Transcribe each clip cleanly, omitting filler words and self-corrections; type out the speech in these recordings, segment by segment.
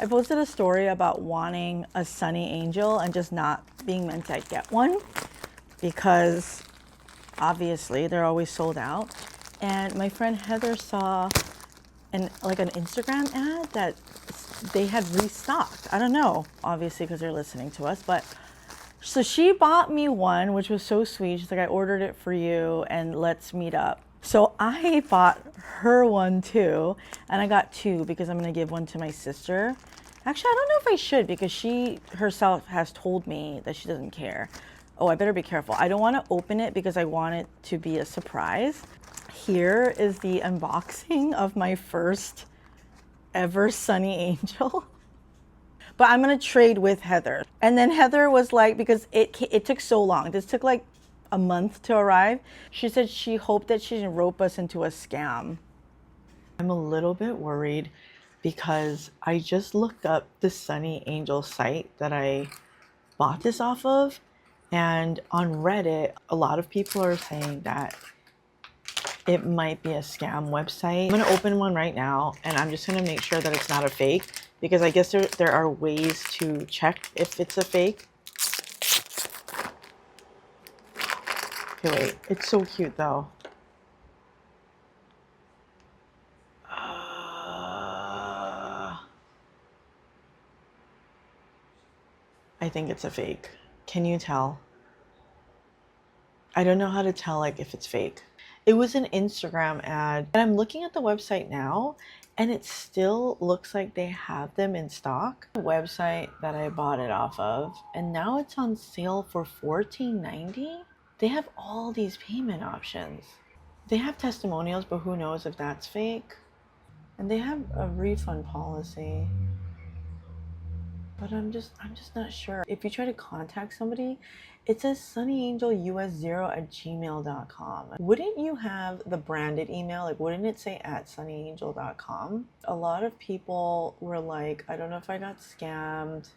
I posted a story about wanting a Sunny Angel and just not being meant to get one because obviously they're always sold out. And my friend Heather saw an Instagram ad that they had restocked. I don't know, obviously because they're listening to us, but so she bought me one, which was so sweet. She's like, I ordered it for you and let's meet up. So I bought her one too, and I got two because I'm gonna give one to my sister. Actually, I don't know if I should because she herself has told me that she doesn't care. Oh, I better be careful. I don't want to open it because I want it to be a surprise. Here is the unboxing of my first ever Sunny Angel. But I'm gonna trade with Heather. And then Heather was like, because it took so long. This took like a month to arrive. She said she hoped that she didn't rope us into a scam. I'm a little bit worried because I just looked up the Sunny Angel site that I bought this off of. And on Reddit, a lot of people are saying that it might be a scam website. I'm gonna open one right now and I'm just gonna make sure that it's not a fake because I guess there are ways to check if it's a fake. Okay, wait, it's so cute though. I think it's a fake. Can you tell? I don't know how to tell like if it's fake. It was an Instagram ad and I'm looking at the website now and it still looks like they have them in stock. The website that I bought it off of, and now it's on sale for $14.90. They have all these payment options. They have testimonials, but who knows if that's fake. And they have a refund policy. But I'm just not sure. If you try to contact somebody, it says sunnyangelus0@gmail.com. Wouldn't you have the branded email? Like, wouldn't it say @sunnyangel.com? A lot of people were like, I don't know if I got scammed.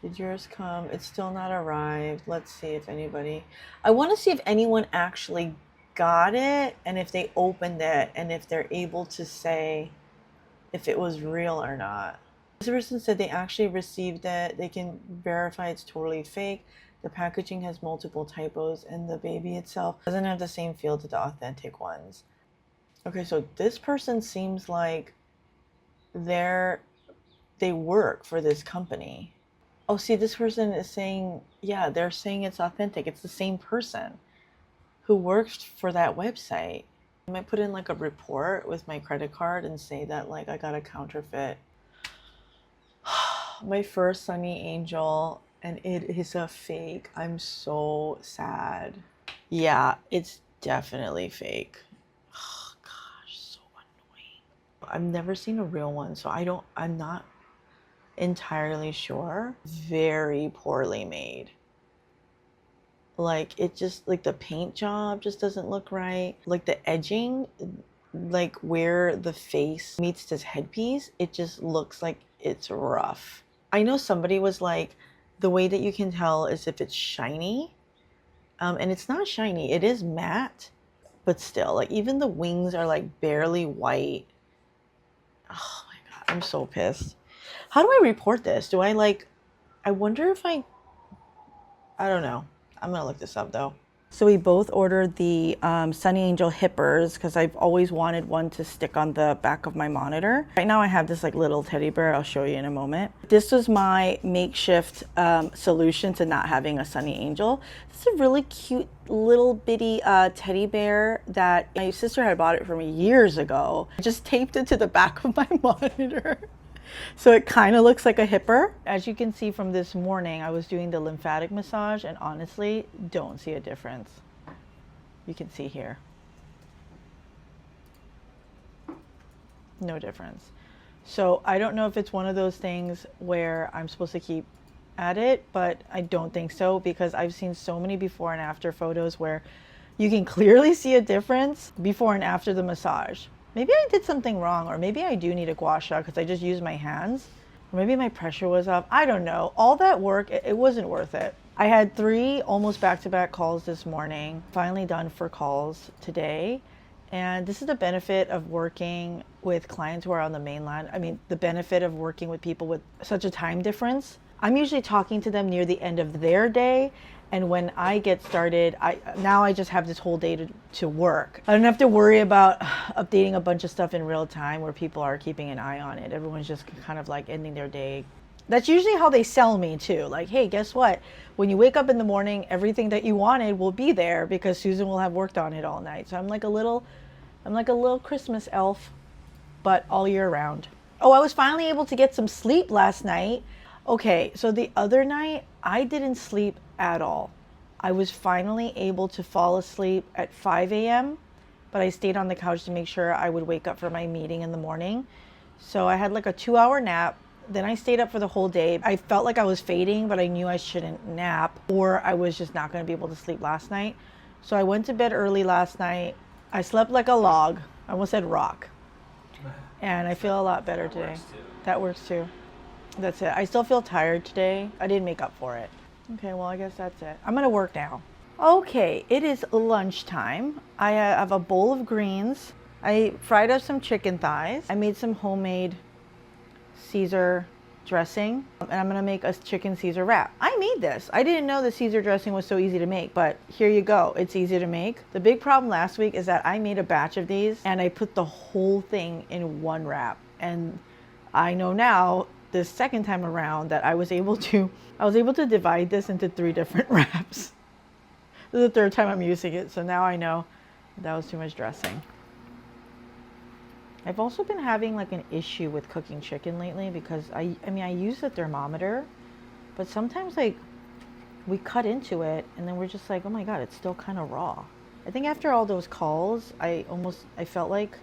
Did yours come? It's still not arrived. Let's see if anybody... I want to see if anyone actually got it and if they opened it and if they're able to say if it was real or not. This person said they actually received it. They can verify it's totally fake. The packaging has multiple typos and the baby itself doesn't have the same feel to the authentic ones. Okay, so this person seems like they work for this company. Oh, see, this person is saying, yeah, they're saying it's authentic. It's the same person who worked for that website. I might put in like a report with my credit card and say that like I got a counterfeit. My first Sunny Angel, and it is a fake. I'm so sad. Yeah, it's definitely fake. Oh gosh, so annoying. I've never seen a real one, so I'm not entirely sure. Very poorly made. Like, it just, like the paint job just doesn't look right. Like the edging, like where the face meets this headpiece, it just looks like it's rough. I know somebody was like, the way that you can tell is if it's shiny. And it's not shiny, it is matte, but still, like even the wings are like barely white. Oh my God, I'm so pissed. How do I report this? Do I like, I wonder if I don't know. I'm gonna look this up though. So we both ordered the Sunny Angel hippers because I've always wanted one to stick on the back of my monitor. Right now I have this like little teddy bear. I'll show you in a moment. This was my makeshift solution to not having a Sunny Angel. This is a really cute little bitty teddy bear that my sister had bought it for me years ago. I just taped it to the back of my monitor. So it kind of looks like a hipper. As you can see from this morning, I was doing the lymphatic massage and honestly, don't see a difference. You can see here. No difference. So I don't know if it's one of those things where I'm supposed to keep at it, but I don't think so because I've seen so many before and after photos where you can clearly see a difference before and after the massage. Maybe I did something wrong, or maybe I do need a gua sha because I just used my hands. Or maybe my pressure was up. I don't know. All that work, it wasn't worth it. I had 3 almost back-to-back calls this morning. Finally done for calls today. And this is the benefit of working with clients who are on the mainland. I mean, the benefit of working with people with such a time difference. I'm usually talking to them near the end of their day. And when I get started, I just have this whole day to work. I don't have to worry about updating a bunch of stuff in real time where people are keeping an eye on it. Everyone's just kind of like ending their day. That's usually how they sell me too. Like, hey, guess what? When you wake up in the morning, everything that you wanted will be there because Susan will have worked on it all night. So I'm like a little Christmas elf, but all year round. Oh, I was finally able to get some sleep last night. Okay, so the other night, I didn't sleep at all. I was finally able to fall asleep at 5 a.m., but I stayed on the couch to make sure I would wake up for my meeting in the morning. So I had like a 2-hour nap. Then I stayed up for the whole day. I felt like I was fading, but I knew I shouldn't nap or I was just not going to be able to sleep last night. So I went to bed early last night. I slept like a log. I almost said rock. And I feel a lot better today. That works too. That's it. I still feel tired today. I didn't make up for it. Okay, well, I guess that's it. I'm going to work now. Okay, it is lunchtime. I have a bowl of greens. I fried up some chicken thighs. I made some homemade Caesar dressing, and I'm gonna make a chicken Caesar wrap. I made this. I didn't know the Caesar dressing was so easy to make, but here you go. It's easy to make. The big problem last week is that I made a batch of these and I put the whole thing in one wrap. And I know now, the second time around, that I was able to divide this into 3 different wraps. This is the 3rd time I'm using it, so now I know that was too much dressing. I've also been having like an issue with cooking chicken lately because I mean I use the thermometer, but sometimes like we cut into it and then we're just like, oh my God, it's still kind of raw. I think after all those calls, I felt like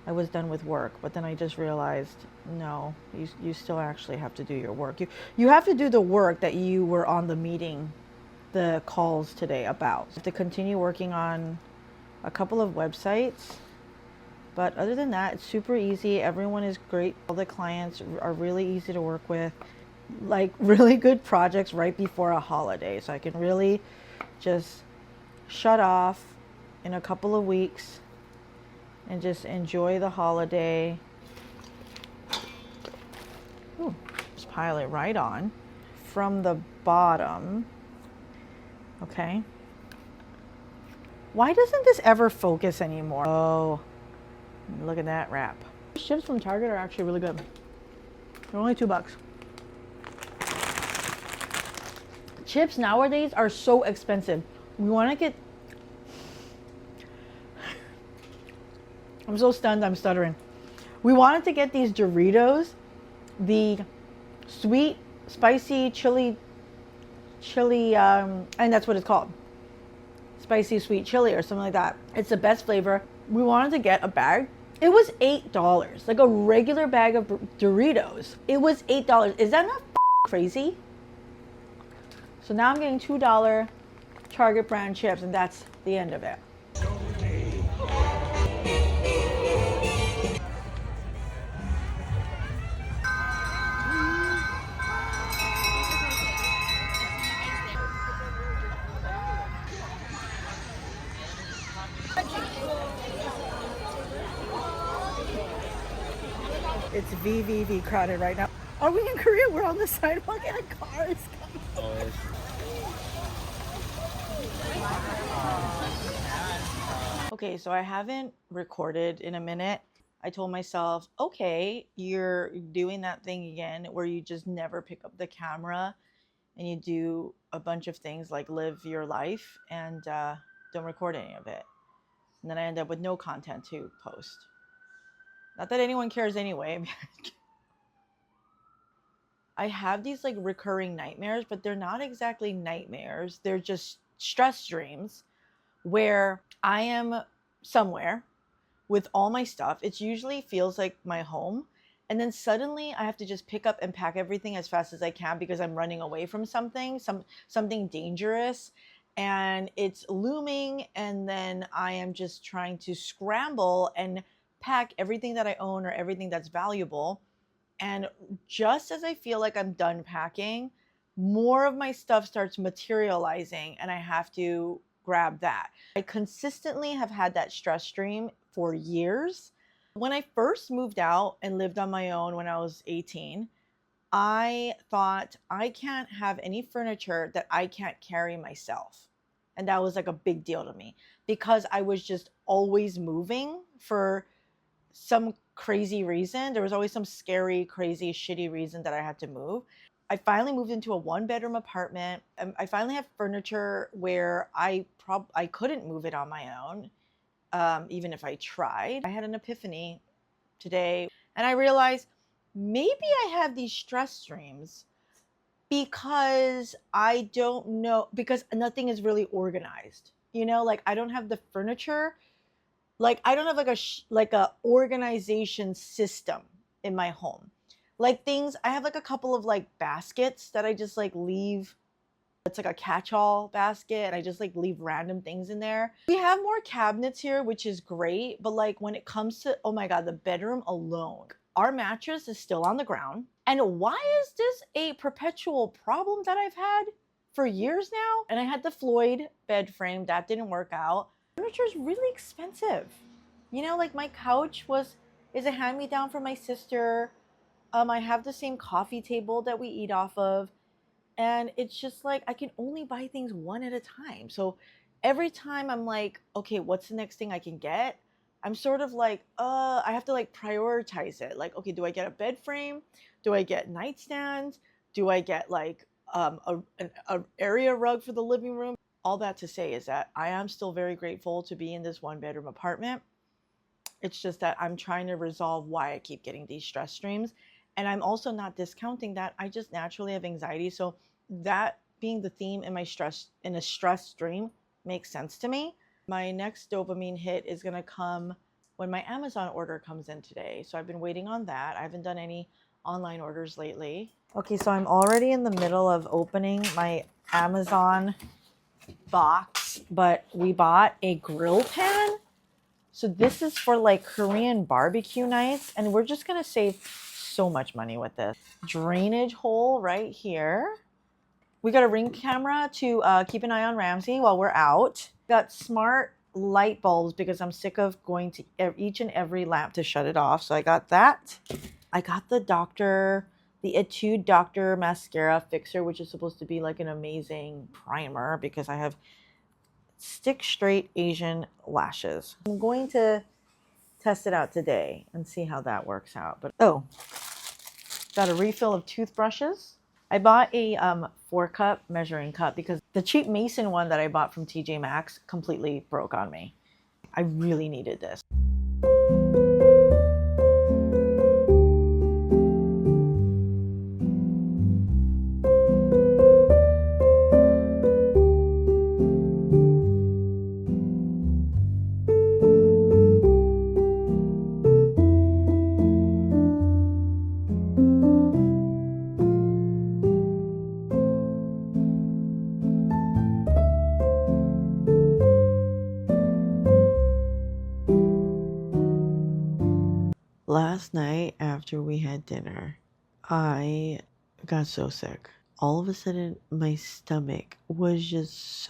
I was done with work, but then I just realized, no, you still actually have to do your work. You have to do the work that you were on the calls today about. You have to continue working on a couple of websites. But other than that, it's super easy. Everyone is great. All the clients are really easy to work with. Like really good projects right before a holiday. So I can really just shut off in a couple of weeks and just enjoy the holiday. Ooh, just pile it right on from the bottom. Okay. Why doesn't this ever focus anymore? Oh. Look at that wrap. Chips from Target are actually really good. They're only $2. Chips nowadays are so expensive. We want to get... I'm so stunned, I'm stuttering. We wanted to get these Doritos, the sweet, spicy, chili, and that's what it's called. Spicy sweet chili or something like that. It's the best flavor. We wanted to get a bag. It was $8, like a regular bag of Doritos. It was $8. Is that not crazy? So now I'm getting $2 Target brand chips, and that's the end of it. It's VVV crowded right now. Are we in Korea? We're on the sidewalk and a car is coming. Okay, so I haven't recorded in a minute. I told myself, okay, you're doing that thing again where you just never pick up the camera and you do a bunch of things like live your life and don't record any of it. And then I end up with no content to post. Not that anyone cares anyway. I have these like recurring nightmares, but they're not exactly nightmares. They're just stress dreams where I am somewhere with all my stuff. It usually feels like my home. And then suddenly I have to just pick up and pack everything as fast as I can because I'm running away from something dangerous. And it's looming. And then I am just trying to scramble and pack everything that I own or everything that's valuable. And just as I feel like I'm done packing, more of my stuff starts materializing and I have to grab that. I consistently have had that stress dream for years. When I first moved out and lived on my own when I was 18, I thought I can't have any furniture that I can't carry myself. And that was like a big deal to me because I was just always moving for some crazy reason. There was always some scary, crazy, shitty reason that I had to move. I finally moved into a one-bedroom apartment. I finally have furniture where I couldn't move it on my own, even if I tried. I had an epiphany today, and I realized maybe I have these stress streams because I don't know, because nothing is really organized. Like I don't have the furniture, like I don't have like a organization system in my home. Like things, I have like a couple of like baskets that I just like leave. It's like a catch-all basket, and I just like leave random things in there. We have more cabinets here, which is great, but like when it comes to, oh my God, the bedroom alone, our mattress is still on the ground. And why is this a perpetual problem that I've had for years now? And I had the Floyd bed frame, that didn't work out. Furniture is really expensive. Like my couch is a hand-me-down from my sister. I have the same coffee table that we eat off of. And it's just like I can only buy things one at a time. So every time I'm like, okay, what's the next thing I can get? I'm sort of like, I have to like prioritize it. Like, okay, do I get a bed frame? Do I get nightstands? Do I get like a area rug for the living room? All that to say is that I am still very grateful to be in this one-bedroom apartment. It's just that I'm trying to resolve why I keep getting these stress streams. And I'm also not discounting that I just naturally have anxiety. So that being the theme in a stress stream makes sense to me. My next dopamine hit is going to come when my Amazon order comes in today. So I've been waiting on that. I haven't done any online orders lately. Okay, so I'm already in the middle of opening my Amazon box, but we bought a grill pan. So this is for like Korean barbecue nights, and we're just gonna save so much money with this. Drainage hole right here. We got a Ring camera to keep an eye on Ramsey while we're out. Got smart light bulbs because I'm sick of going to each and every lamp to shut it off. So I got that. I got the Etude Doctor Mascara Fixer, which is supposed to be like an amazing primer because I have stick straight Asian lashes. I'm going to test it out today and see how that works out. But got a refill of toothbrushes. I bought a 4-cup measuring cup because the cheap Mason one that I bought from TJ Maxx completely broke on me. I really needed this. Last night after we had dinner, I got so sick. All of a sudden, my stomach was just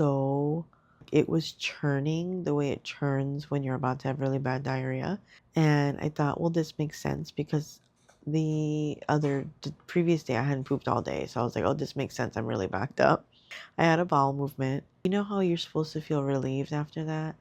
it was churning the way it churns when you're about to have really bad diarrhea. And I thought, well, this makes sense because the previous day I hadn't pooped all day. So I was like, oh, this makes sense. I'm really backed up. I had a bowel movement. You know how you're supposed to feel relieved after that?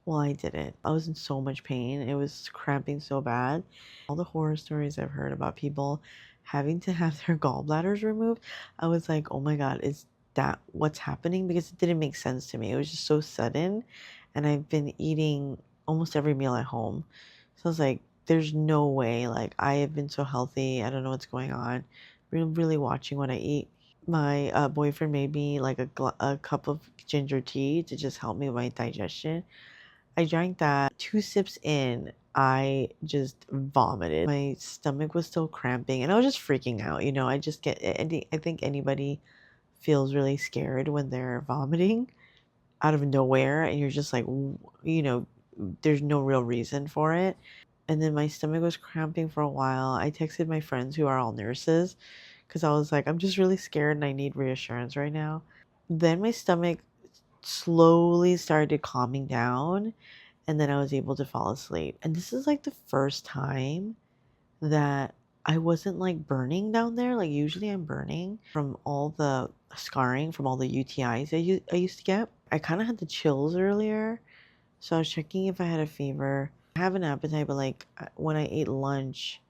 Well, I didn't. I was in so much pain. It was cramping so bad. All the horror stories I've heard about people having to have their gallbladders removed, I was like, oh my God, is that what's happening? Because it didn't make sense to me. It was just so sudden. And I've been eating almost every meal at home. So I was like, there's no way. Like, I have been so healthy. I don't know what's going on. Really watching what I eat. My boyfriend made me like a cup of ginger tea to just help me with my digestion. I drank that. 2 sips in, I just vomited. My stomach was still cramping and I was just freaking out. I think anybody feels really scared when they're vomiting out of nowhere and you're just like, there's no real reason for it. And then my stomach was cramping for a while. I texted my friends who are all nurses because I was like, I'm just really scared and I need reassurance right now. Then my stomach slowly started calming down. and then I was able to fall asleep. And this is like the first time that I wasn't like burning down there. Like usually I'm burning from all the scarring from all the UTIs I used to get. I kind of had the chills earlier, so I was checking if I had a fever. I have an appetite, but like when I ate lunch,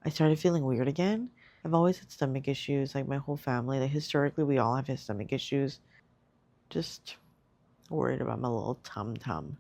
I started feeling weird again. I've always had stomach issues, like my whole family. Like historically, we all have had stomach issues. Just worried about my little tum tum.